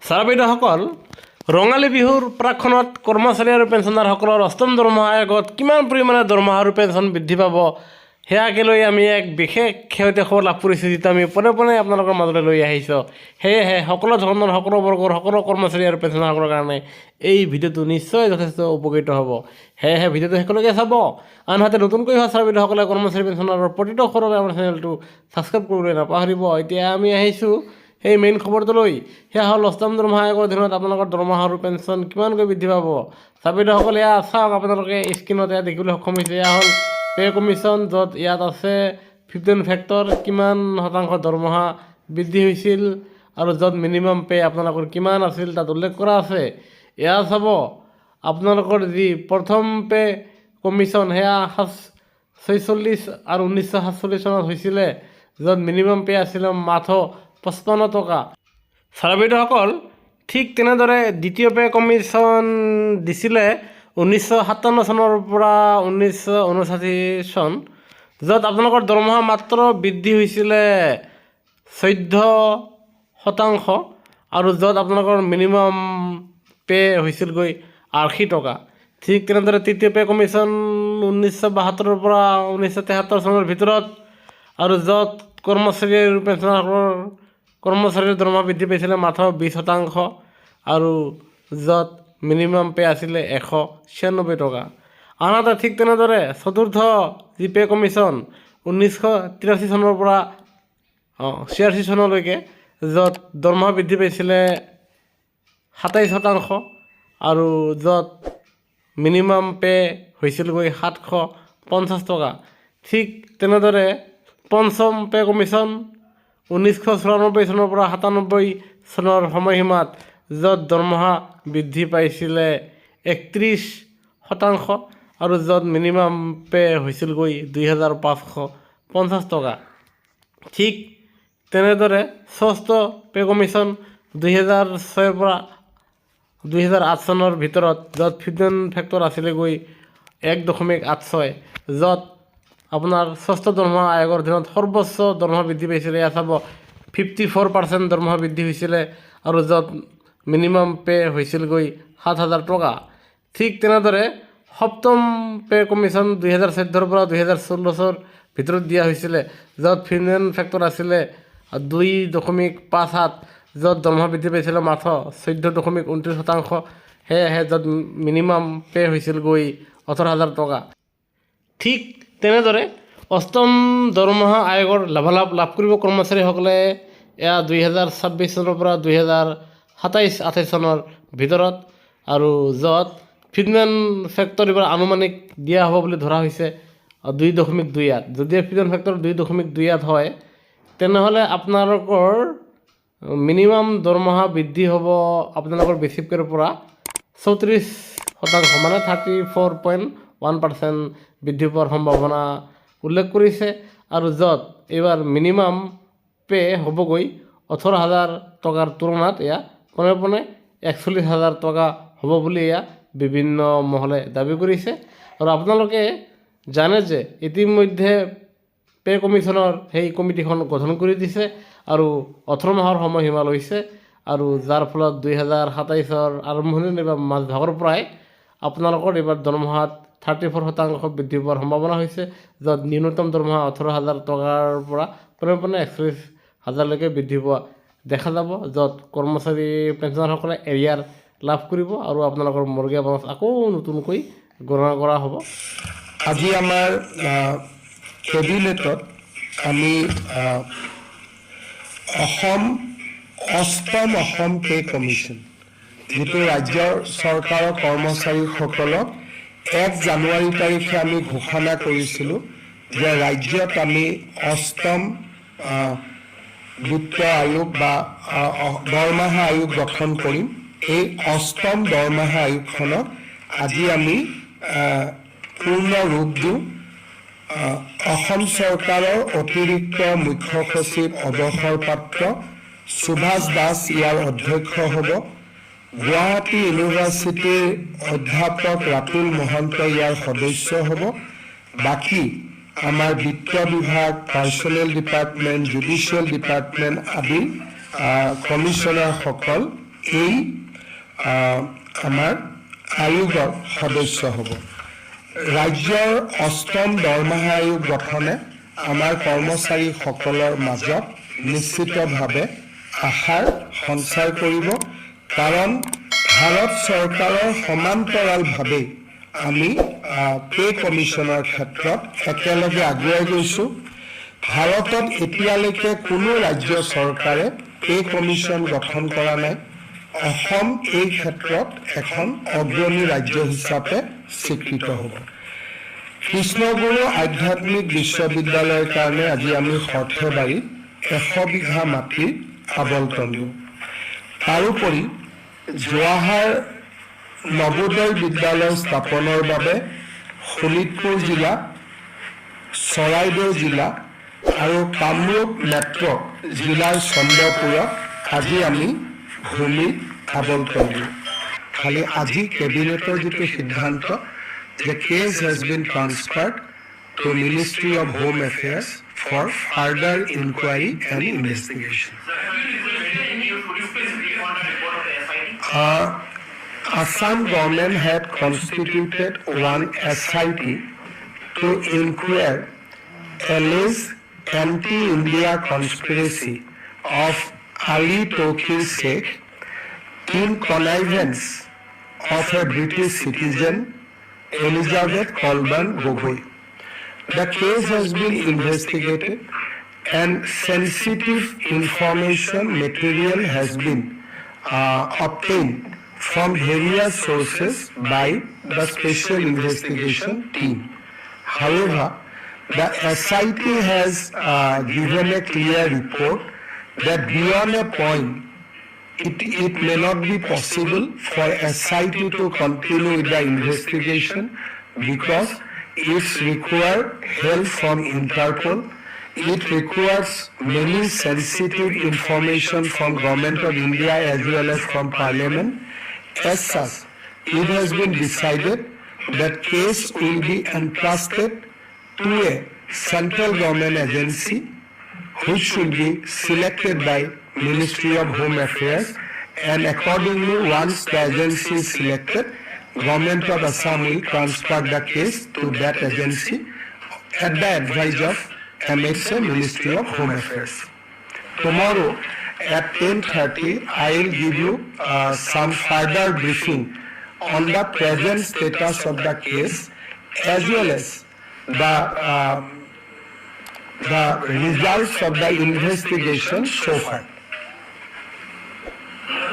Sir বাইদেউসকল, ৰঙালী বিহুৰ প্ৰাকক্ষণত কৰ্মচাৰী আৰু পেঞ্চনাৰসকলৰ অষ্টম দৰমহা আয়োগত কিমান পৰিমাণে দৰমহা আৰু পেঞ্চন বৃদ্ধি পাব সেয়াকে লৈ আমি এক বিশেষ শেহতীয়া খবৰ লাভ কৰিছোঁ, যিটো আমি পোনে পোনে আপোনালোকৰ মাজলৈ লৈ আহিছোঁ। সেয়েহে সকলো ধৰণৰ সকলো বৰ্গৰ সকলো কৰ্মচাৰী আৰু পেঞ্চনাৰসকলৰ কাৰণে এই ভিডিঅ'টো নিশ্চয় যথেষ্ট উপকৃত হ'ব। সেয়েহে ভিডিঅ'টো শেষলৈকে চাব। আনহাতে নতুনকৈ হোৱা ছাৰ বাইদেউসকলে কৰ্মচাৰী পেঞ্চনাৰৰ প্ৰতিটো খবৰে আমাৰ চেনেলটো ছাবস্ক্ৰাইব কৰিবলৈ নাপাহৰিব। এতিয়া আমি আহিছোঁ সেই মেইন খবৰটোলৈ। সেয়া হ'ল অষ্টম দৰমহা আয়োগৰ অধীনত আপোনালোকৰ দৰমহা আৰু পেঞ্চন কিমানকৈ বৃদ্ধি পাব। ছাৰ বাইদেউসকলে এয়া চাওক, আপোনালোকে স্ক্ৰীণত এয়া দেখিবলৈ সক্ষম হৈছে। এয়া হ'ল পে কমিশ্যন, য'ত ইয়াত আছে 15 ফেক্টৰ কিমান শতাংশ দৰমহা বৃদ্ধি হৈছিল আৰু য'ত মিনিমাম পে আপোনালোকৰ কিমান আছিল তাত উল্লেখ কৰা আছে। এয়া চাব, আপোনালোকৰ যি প্ৰথম পে কমিশ্যন সেয়া 46 আৰু 1947 চনত হৈছিলে, য'ত মিনিমাম পে আছিলে মাত্ৰ 55 টকা। ছাৰ বাইদেউসকল, ঠিক তেনেদৰে দ্বিতীয় পে কমিশ্যন দিছিলে 1957 চনৰ পৰা 1959 চন, য'ত আপোনালোকৰ দৰমহা মাত্ৰ বৃদ্ধি হৈছিলে 14% আৰু য'ত আপোনালোকৰ মিনিমাম পে হৈছিলগৈ 80 টকা। ঠিক তেনেদৰে তৃতীয় পে কমিশ্যন 1972 পৰা 1973 চনৰ ভিতৰত, আৰু য'ত কৰ্মচাৰী আৰু পেঞ্চনাৰসকলৰ কৰ্মচাৰীৰ দৰমহা বৃদ্ধি পাইছিলে মাত্ৰ 20% আৰু য'ত মিনিমাম পে আছিলে 196 টকা। আনহাতে ঠিক তেনেদৰে চতুৰ্থ যি পে কমিশ্যন 1983 চনৰ পৰা 86 চনলৈকে, য'ত দৰমহা বৃদ্ধি পাইছিলে 27% আৰু য'ত মিনিমাম পে হৈছিলগৈ 750 টকা। ঠিক তেনেদৰে পঞ্চম পে কমিশ্যন 1994 চনৰ পৰা 97 চনৰ সময়সীমাত, য'ত দৰমহা বৃদ্ধি পাইছিলে 31% আৰু য'ত মিনিমাম পে হৈছিলগৈ 2550 টকা। ঠিক তেনেদৰে ষষ্ঠ পে কমিশ্যন 2006 পৰা 2008 চনৰ ভিতৰত, য'ত 15 ফেক্টৰ আছিলেগৈ 1.86, য'ত আপোনাৰ ষষ্ঠ দৰমহা আয়োগৰ অধীনত সৰ্বোচ্চ দৰমহা বৃদ্ধি পাইছিলে। এয়া চাব, 54% দৰমহা বৃদ্ধি হৈছিলে আৰু য'ত মিনিমাম পে হৈছিলগৈ 7,000 টকা। ঠিক তেনেদৰে সপ্তম পে কমিশ্যন 2014 পৰা 2014 ভিতৰত দিয়া হৈছিলে, য'ত 15 ফেক্টৰ আছিলে 2.57, য'ত দৰমহা বৃদ্ধি পাইছিলে মাত্ৰ 14.29%, সেয়েহে য'ত মিনিমাম পে হৈছিলগৈ 18,000 টকা। ঠিক তেনেদৰে অষ্টম দৰমহা আয়োগৰ লাভালাভ লাভ কৰিব কৰ্মচাৰীসকলে এয়া 2026 চনৰ পৰা 2027-28 চনৰ ভিতৰত, আৰু য'ত 15 ফেক্টৰ এইবাৰ আনুমানিক দিয়া হ'ব বুলি ধৰা হৈছে 2.28। যদি 15 ফেক্টৰ 2.28 হয়, তেনেহ'লে আপোনালোকৰ মিনিমাম দৰমহা বৃদ্ধি হ'ব আপোনালোকৰ বেচিক পে'ৰ পৰা 34%, মানে 34.1% বৃদ্ধি পোৱাৰ সম্ভাৱনা উল্লেখ কৰিছে। আৰু য'ত এইবাৰ মিনিমাম পে হ'বগৈ 18,000 টকাৰ তুলনাত এয়া পোনে পোনে 41,000 টকা হ'ব বুলি এয়া বিভিন্ন মহলে দাবী কৰিছে। আৰু আপোনালোকে জানে যে ইতিমধ্যে পে কমিশ্যনৰ সেই কমিটিখন গঠন কৰি দিছে আৰু 18 মাহৰ সময়সীমা লৈছে, আৰু যাৰ ফলত 2027 আৰম্ভণিৰ বা মাজভাগৰ পৰাই আপোনালোকৰ এইবাৰ দৰমহাত 34% বৃদ্ধি পোৱাৰ সম্ভাৱনা হৈছে, য'ত ন্যূনতম দৰমহা 18,000 টকাৰ পৰা পোনে পোনে 41,000লৈকে বৃদ্ধি পোৱা দেখা যাব, য'ত কৰ্মচাৰী পেঞ্চনাৰসকলে এৰিয়াৰ লাভ কৰিব আৰু আপোনালোকৰ মৰ্গীয়া বনছ আকৌ নতুনকৈ গণনা কৰা হ'ব। আজি আমাৰ কেবিনেটত আমি অষ্টম পে কমিশ্যন, যিটো ৰাজ্যৰ চৰকাৰৰ কৰ্মচাৰীসকলক 1 জানুৱাৰী তাৰিখে আমি ঘোষণা কৰিছিলোঁ যে ৰাজ্যত আমি অষ্টম বিত্ত আয়োগ বা দৰমহা আয়োগ গঠন কৰিম। এই অষ্টম দৰমহা আয়োগখনক আজি আমি পূৰ্ণ ৰূপ দিওঁ। অসম চৰকাৰৰ অতিৰিক্ত মুখ্য সচিব অৱসৰপ্ৰাপ্ত সুভাষ দাস ইয়াৰ অধ্যক্ষ হ'ব। গুৱাহাটী ইউনিভাৰ্চিটিৰ অধ্যাপক ৰাতুল মহন্ত ইয়াৰ সদস্য হ'ব। বাকী আমাৰ বিত্ত বিভাগ, পাৰ্চনেল ডিপাৰ্টমেণ্ট, জুডিচিয়েল ডিপাৰ্টমেণ্ট আদি কমিশ্যনাৰসকল এই আমাৰ আয়োগৰ সদস্য হ'ব। ৰাজ্যৰ ৮ম দৰমহা আয়োগ গঠনে আমাৰ কৰ্মচাৰীসকলৰ মাজত নিশ্চিতভাৱে আশাৰ সঞ্চাৰ কৰিব, কাৰণ ভাৰত চৰকাৰৰ সমান্তৰালভাৱে আমি পে কমিশ্যনৰ ক্ষেত্ৰত একেলগে আগুৱাই গৈছোঁ। ভাৰতত এতিয়ালৈকে কোনো ৰাজ্য চৰকাৰে পে কমিশ্যন গঠন কৰা নাই। অসম এই ক্ষেত্ৰত এখন অগ্ৰণী ৰাজ্য হিচাপে স্বীকৃত হ'ব। কৃষ্ণগুৰু আধ্যাত্মিক বিশ্ববিদ্যালয়ৰ কাৰণে আজি আমি সৰ্থেবাৰীত ১০০ বিঘা মাটিৰ আবণ্টন দিওঁ। তাৰোপৰি জৱাহাৰ নৱোদয় বিদ্যালয় স্থাপনৰ বাবে শোণিতপুৰ জিলা, চৰাইদেউ জিলা আৰু কামৰূপ মেট্ৰ' জিলাৰ চন্দ্ৰপুৰত আজি আমি ভূমি আবণ্টন দিওঁ। খালি আজি কেবিনেটৰ যিটো সিদ্ধান্ত যে case has been transferred to ministry of home affairs for further inquiry and investigation. Assam government had constituted one SIT to inquire alleged anti-India conspiracy of Ali Tokir Sheikh in connivance of a British citizen, Elizabeth Colburn Gogoi. The case has been investigated and sensitive information material has been obtained from various sources by the Special Investigation Team. However, the SIT has given a clear report that beyond a point, it may not be possible for SIT to continue with the investigation because it requires help from Interpol. It requires many sensitive information from Government of India as well as from Parliament. As such, it has been decided that case will be entrusted to a central government agency which will be selected by Ministry of Home Affairs, and accordingly once the agency is selected, Government of Assam will transfer the case to that agency at the advice of MHA, Ministry of Home Affairs. Tomorrow at 10:30, I will give you some further briefing on the present status of the case as well as the results of the investigation so far.